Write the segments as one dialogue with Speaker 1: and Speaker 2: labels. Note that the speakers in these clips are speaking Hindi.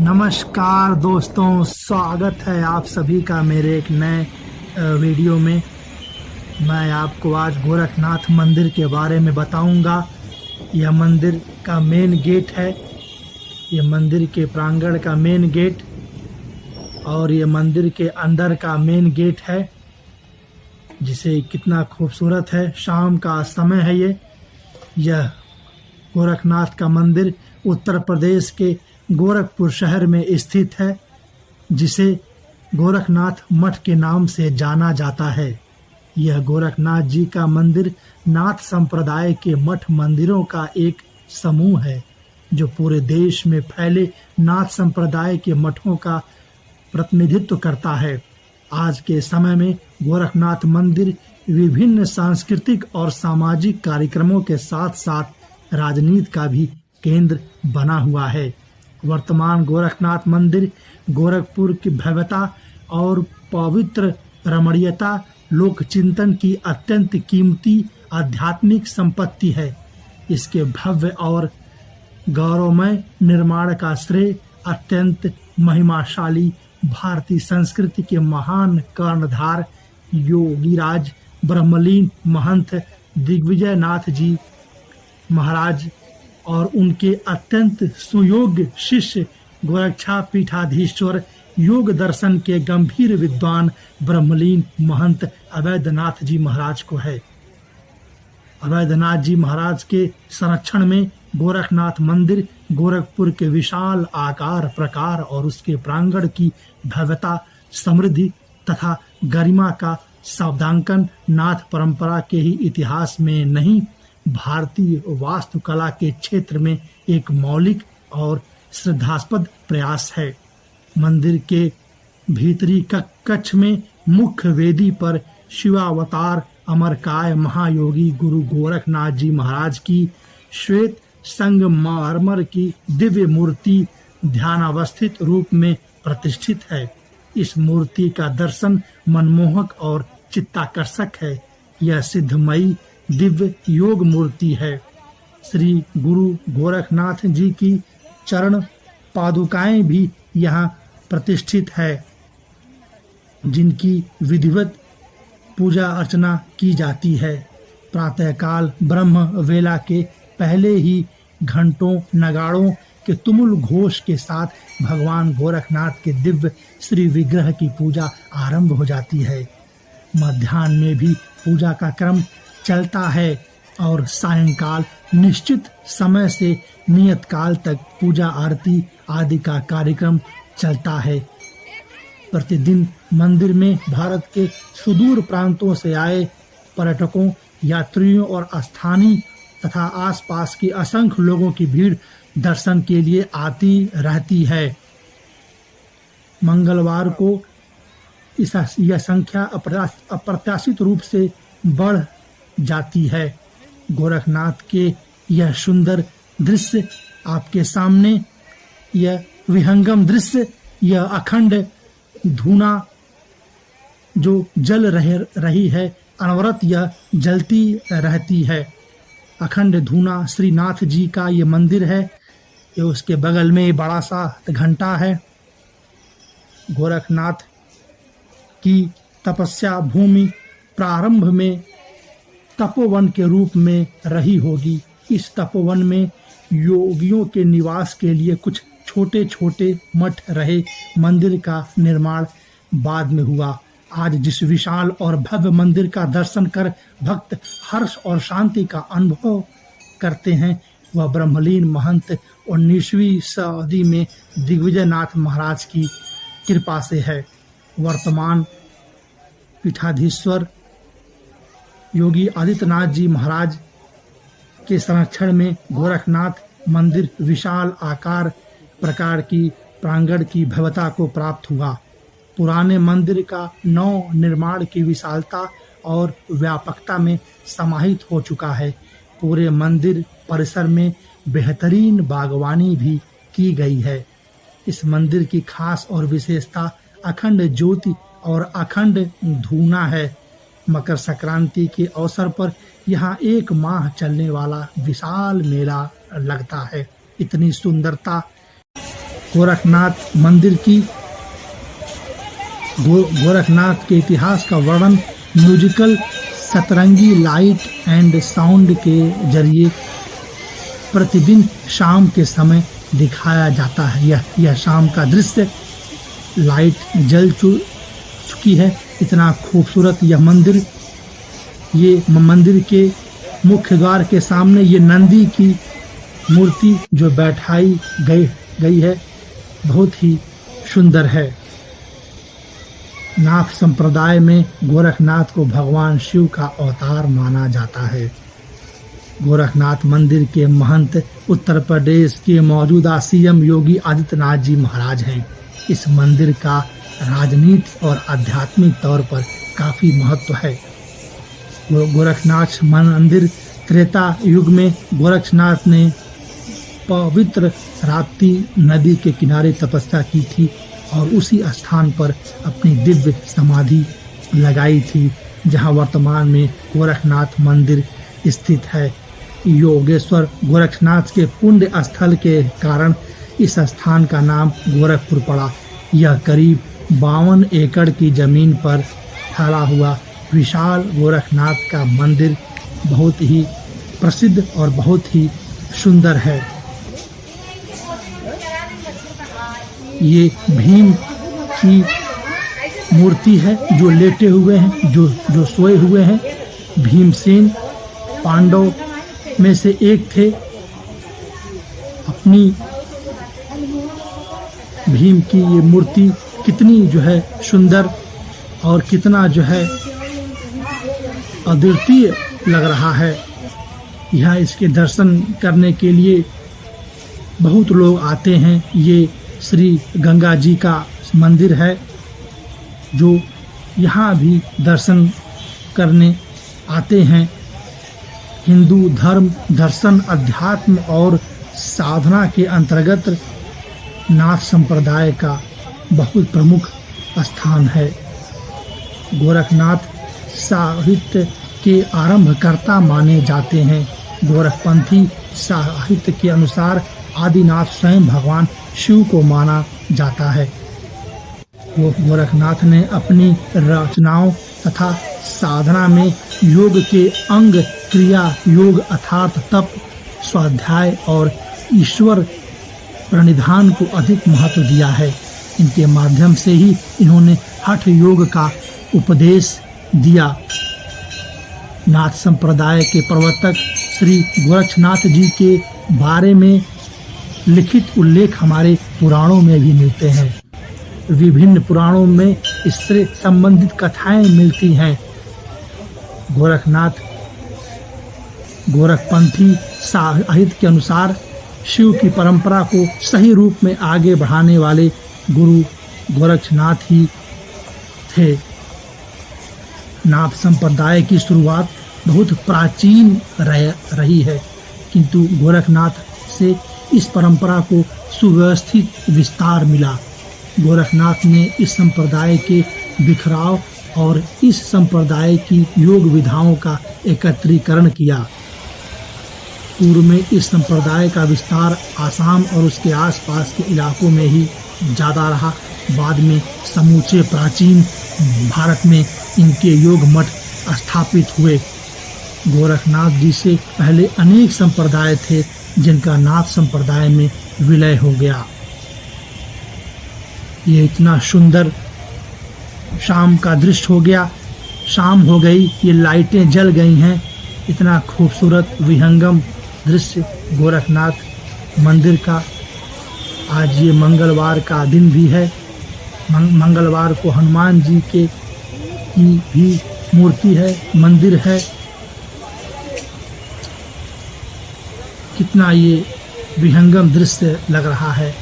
Speaker 1: नमस्कार दोस्तों, स्वागत है आप सभी का मेरे एक नए वीडियो में। मैं आपको आज गोरखनाथ मंदिर के बारे में बताऊंगा। यह मंदिर का मेन गेट है, यह मंदिर के प्रांगण का मेन गेट और यह मंदिर के अंदर का मेन गेट है, जिसे कितना खूबसूरत है। शाम का समय है। यह गोरखनाथ का मंदिर उत्तर प्रदेश के गोरखपुर शहर में स्थित है, जिसे गोरखनाथ मठ के नाम से जाना जाता है। यह गोरखनाथ जी का मंदिर नाथ संप्रदाय के मठ मंदिरों का एक समूह है, जो पूरे देश में फैले नाथ संप्रदाय के मठों का प्रतिनिधित्व करता है। आज के समय में गोरखनाथ मंदिर विभिन्न सांस्कृतिक और सामाजिक कार्यक्रमों के साथ साथ राजनीति का भी केंद्र बना हुआ है। वर्तमान गोरखनाथ मंदिर गोरखपुर की भव्यता और पवित्र रमणीयता लोक चिंतन की अत्यंत कीमती आध्यात्मिक संपत्ति है। इसके भव्य और गौरवमय निर्माण का श्रेय अत्यंत महिमाशाली भारतीय संस्कृति के महान कर्णधार योगीराज ब्रह्मलीन महंत दिग्विजय नाथ जी महाराज और उनके अत्यंत सुयोग्य शिष्य गोरक्षा पीठाधीश्वर योग दर्शन के गंभीर विद्वान ब्रह्मलीन महंत अवैधनाथ जी महाराज को है। अवैधनाथ जी महाराज के संरक्षण में गोरखनाथ मंदिर गोरखपुर के विशाल आकार प्रकार और उसके प्रांगण की भव्यता, समृद्धि तथा गरिमा का शब्दांकन नाथ परंपरा के ही इतिहास में नहीं, भारतीय वास्तुकला के क्षेत्र में एक मौलिक और श्रद्धास्पद प्रयास है। मंदिर के भीतरी कक्ष में मुख्य वेदी पर शिवावतार अमरकाय महायोगी गुरु गोरखनाथ जी महाराज की श्वेत संगमरमर की दिव्य मूर्ति ध्यानावस्थित रूप में प्रतिष्ठित है। इस मूर्ति का दर्शन मनमोहक और चित्ताकर्षक है। यह सिद्धमयी दिव्य योग मूर्ति है। श्री गुरु गोरखनाथ जी की चरण पादुकाएं भी यहाँ प्रतिष्ठित है, जिनकी विधिवत पूजा अर्चना की जाती है। प्रातःकाल ब्रह्म वेला के पहले ही घंटों नगाड़ों के तुमुल घोष के साथ भगवान गोरखनाथ के दिव्य श्री विग्रह की पूजा आरंभ हो जाती है। मध्याह्न में भी पूजा का क्रम चलता है और सायंकाल निश्चित समय से नियत काल तक पूजा आरती आदि का कार्यक्रम चलता है। प्रतिदिन मंदिर में भारत के सुदूर प्रांतों से आए पर्यटकों, यात्रियों और स्थानीय तथा आसपास के असंख्य लोगों की भीड़ दर्शन के लिए आती रहती है। मंगलवार को यह संख्या अप्रत्याशित रूप से बढ़ जाती है। गोरखनाथ के यह सुंदर दृश्य आपके सामने, यह विहंगम दृश्य, यह अखंड धूना जो जल रही है, अनवरत यह जलती रहती है। अखंड धूना श्रीनाथ जी का ये मंदिर है। ये उसके बगल में बड़ा सा घंटा है। गोरखनाथ की तपस्या भूमि प्रारंभ में तपोवन के रूप में रही होगी। इस तपोवन में योगियों के निवास के लिए कुछ छोटे छोटे मठ रहे। मंदिर का निर्माण बाद में हुआ। आज जिस विशाल और भव्य मंदिर का दर्शन कर भक्त हर्ष और शांति का अनुभव करते हैं, वह ब्रह्मलीन महंत 19वीं सदी में दिग्विजय नाथ महाराज की कृपा से है। वर्तमान पीठाधीश्वर योगी आदित्यनाथ जी महाराज के संरक्षण में गोरखनाथ मंदिर विशाल आकार प्रकार की प्रांगण की भव्यता को प्राप्त हुआ। पुराने मंदिर का नव निर्माण की विशालता और व्यापकता में समाहित हो चुका है। पूरे मंदिर परिसर में बेहतरीन बागवानी भी की गई है। इस मंदिर की खास और विशेषता अखंड ज्योति और अखंड धूना है। मकर संक्रांति के अवसर पर यहाँ 1 माह चलने वाला विशाल मेला लगता है। इतनी सुंदरता गोरखनाथ मंदिर की। गोरखनाथ के इतिहास का वर्णन म्यूजिकल सतरंगी लाइट एंड साउंड के जरिए प्रतिदिन शाम के समय दिखाया जाता है। यह शाम का दृश्य, लाइट जल चुकी है। इतना खूबसूरत यह मंदिर। ये मंदिर के मुख्य द्वार के सामने ये नंदी की मूर्ति जो बैठाई गई है, बहुत ही सुंदर है। नाथ संप्रदाय में गोरखनाथ को भगवान शिव का अवतार माना जाता है। गोरखनाथ मंदिर के महंत उत्तर प्रदेश के मौजूदा सीएम योगी आदित्यनाथ जी महाराज हैं। इस मंदिर का राजनीतिक और आध्यात्मिक तौर पर काफी महत्व है। गोरखनाथ मंदिर त्रेता युग में गोरखनाथ ने पवित्र राप्ती नदी के किनारे तपस्या की थी और उसी स्थान पर अपनी दिव्य समाधि लगाई थी, जहां वर्तमान में गोरखनाथ मंदिर स्थित है। योगेश्वर गोरखनाथ के पुण्य स्थल के कारण इस स्थान का नाम गोरखपुर पड़ा। यह करीब 52 एकड़ की जमीन पर फैला हुआ विशाल गोरखनाथ का मंदिर बहुत ही प्रसिद्ध और बहुत ही सुंदर है। ये भीम की मूर्ति है जो लेटे हुए हैं, जो सोए हुए हैं। भीमसेन पांडव में से एक थे। अपनी भीम की ये मूर्ति कितनी जो है सुंदर और कितना जो है अद्वितीय लग रहा है। यहाँ इसके दर्शन करने के लिए बहुत लोग आते हैं। ये श्री गंगा जी का मंदिर है जो यहाँ भी दर्शन करने आते हैं। हिंदू धर्म, दर्शन, अध्यात्म और साधना के अंतर्गत नाथ संप्रदाय का बहुत प्रमुख स्थान है। गोरखनाथ साहित्य के आरंभकर्ता माने जाते हैं। गोरखपंथी साहित्य के अनुसार आदिनाथ स्वयं भगवान शिव को माना जाता है। गोरखनाथ ने अपनी रचनाओं तथा साधना में योग के अंग क्रिया योग अर्थात तप, स्वाध्याय और ईश्वर प्रणिधान को अधिक महत्व दिया है। इनके माध्यम से ही इन्होंने हठ योग का उपदेश दिया। नाथ संप्रदाय के प्रवर्तक श्री गोरक्षनाथ जी के बारे में लिखित उल्लेख हमारे पुराणों में भी मिलते हैं। विभिन्न पुराणों में इससे संबंधित कथाएं मिलती हैं। गोरखनाथ गोरखपंथी साहित्य के अनुसार शिव की परंपरा को सही रूप में आगे बढ़ाने वाले गुरु गोरक्षनाथ ही थे। नाथ संप्रदाय की शुरुआत बहुत प्राचीन रही है, किंतु गोरखनाथ से इस परंपरा को सुव्यवस्थित विस्तार मिला। गोरखनाथ ने इस संप्रदाय के बिखराव और इस संप्रदाय की योग विधाओं का एकत्रीकरण किया। पूर्व में इस संप्रदाय का विस्तार आसाम और उसके आसपास के इलाकों में ही ज़्यादा रहा। बाद में समूचे प्राचीन भारत में इनके योग मठ स्थापित हुए। गोरखनाथ जी से पहले अनेक संप्रदाय थे जिनका नाथ संप्रदाय में विलय हो गया। ये इतना सुंदर शाम का दृश्य हो गया। शाम हो गई, ये लाइटें जल गई हैं। इतना खूबसूरत विहंगम दृश्य गोरखनाथ मंदिर का। आज ये मंगलवार का दिन भी है। मंगलवार को हनुमान जी की भी मूर्ति है, मंदिर है। कितना ये विहंगम दृश्य लग रहा है।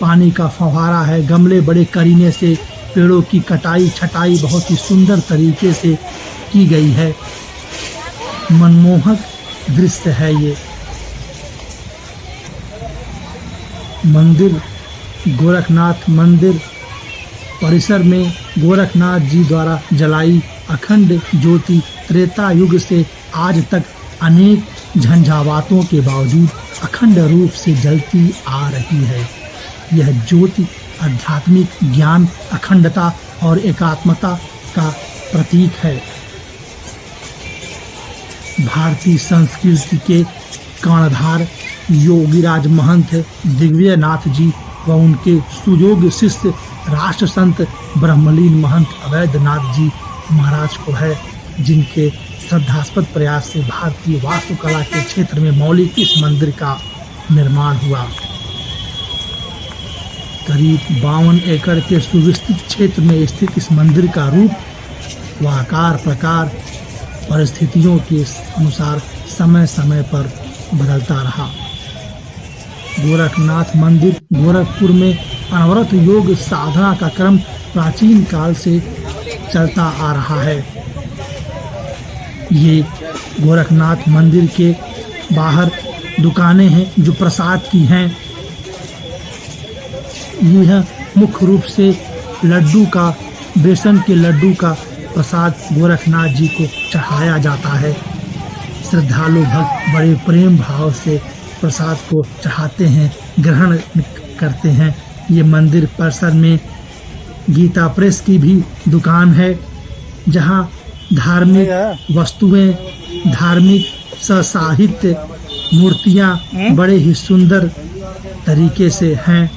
Speaker 1: पानी का फव्वारा है, गमले बड़े करीने से, पेड़ों की कटाई छटाई बहुत ही सुंदर तरीके से की गई है। मनमोहक दृश्य है ये। मंदिर गोरखनाथ मंदिर परिसर में गोरखनाथ जी द्वारा जलाई अखंड ज्योति त्रेता युग से आज तक अनेक झंझावातों के बावजूद अखंड रूप से जलती आ रही है। यह ज्योति आध्यात्मिक ज्ञान, अखंडता और एकात्मता का प्रतीक है। भारतीय संस्कृति के कर्णधार योगीराज महंत दिव्यनाथ जी व उनके सुयोग्य शिष्य राष्ट्र संत ब्रह्मलीन महंत अवैधनाथ जी महाराज को है, जिनके श्रद्धास्पद प्रयास से भारतीय वास्तुकला के क्षेत्र में मौलिक इस मंदिर का निर्माण हुआ। करीब 52 एकड़ के सुविस्तृत क्षेत्र में स्थित इस मंदिर का रूप व आकार प्रकार परिस्थितियों के अनुसार समय समय पर बदलता रहा। गोरखनाथ मंदिर गोरखपुर में अनवरत योग साधना का क्रम प्राचीन काल से चलता आ रहा है। ये गोरखनाथ मंदिर के बाहर दुकानें हैं जो प्रसाद की हैं। यह मुख्य रूप से लड्डू का, बेसन के लड्डू का प्रसाद गोरखनाथ जी को चढ़ाया जाता है। श्रद्धालु भक्त बड़े प्रेम भाव से प्रसाद को चढ़ाते हैं, ग्रहण करते हैं। ये मंदिर परिसर में गीता प्रेस की भी दुकान है, जहां धार्मिक वस्तुएं, धार्मिक साहित्य, मूर्तियां बड़े ही सुंदर तरीके से हैं,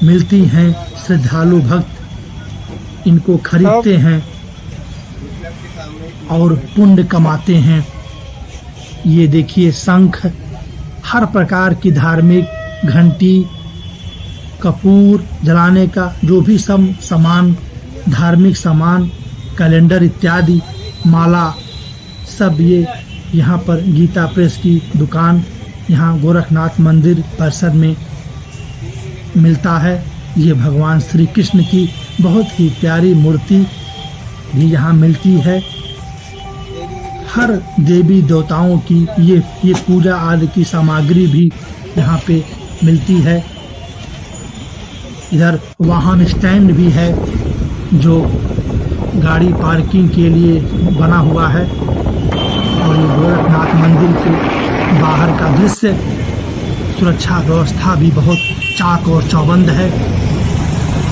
Speaker 1: मिलती हैं। श्रद्धालु भक्त इनको खरीदते हैं और पुण्य कमाते हैं। ये देखिए शंख, हर प्रकार की धार्मिक घंटी, कपूर जलाने का जो भी सब सामान, धार्मिक सामान, कैलेंडर इत्यादि, माला, सब ये यहाँ पर गीता प्रेस की दुकान यहाँ गोरखनाथ मंदिर परिसर में मिलता है। ये भगवान श्री कृष्ण की बहुत ही प्यारी मूर्ति भी यहाँ मिलती है। हर देवी देवताओं की ये पूजा आदि की सामग्री भी यहाँ पे मिलती है। इधर वाहन स्टैंड भी है जो गाड़ी पार्किंग के लिए बना हुआ है। और ये गोरखनाथ मंदिर के बाहर का दृश्य, सुरक्षा व्यवस्था भी बहुत चाक और चौबंद है।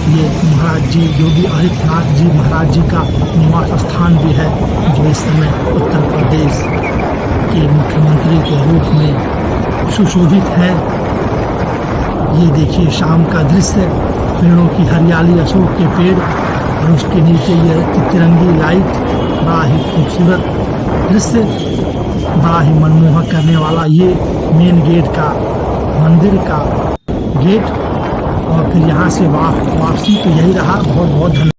Speaker 1: ये महाराज जी योगी आदित्यनाथ जी महाराज जी का निवास स्थान भी है, जो इस समय उत्तर प्रदेश के मुख्यमंत्री के रूप में सुशोभित है। ये देखिए शाम का दृश्य, पेड़ों की हरियाली, अशोक के पेड़ और उसके नीचे ये तिरंगी लाइट, बड़ा ही खूबसूरत दृश्य, बड़ा ही मनमोहक करने वाला। ये मेन गेट का, मंदिर का गेट। और फिर यहाँ से वापसी तो यही रहा। बहुत बहुत धन्यवाद।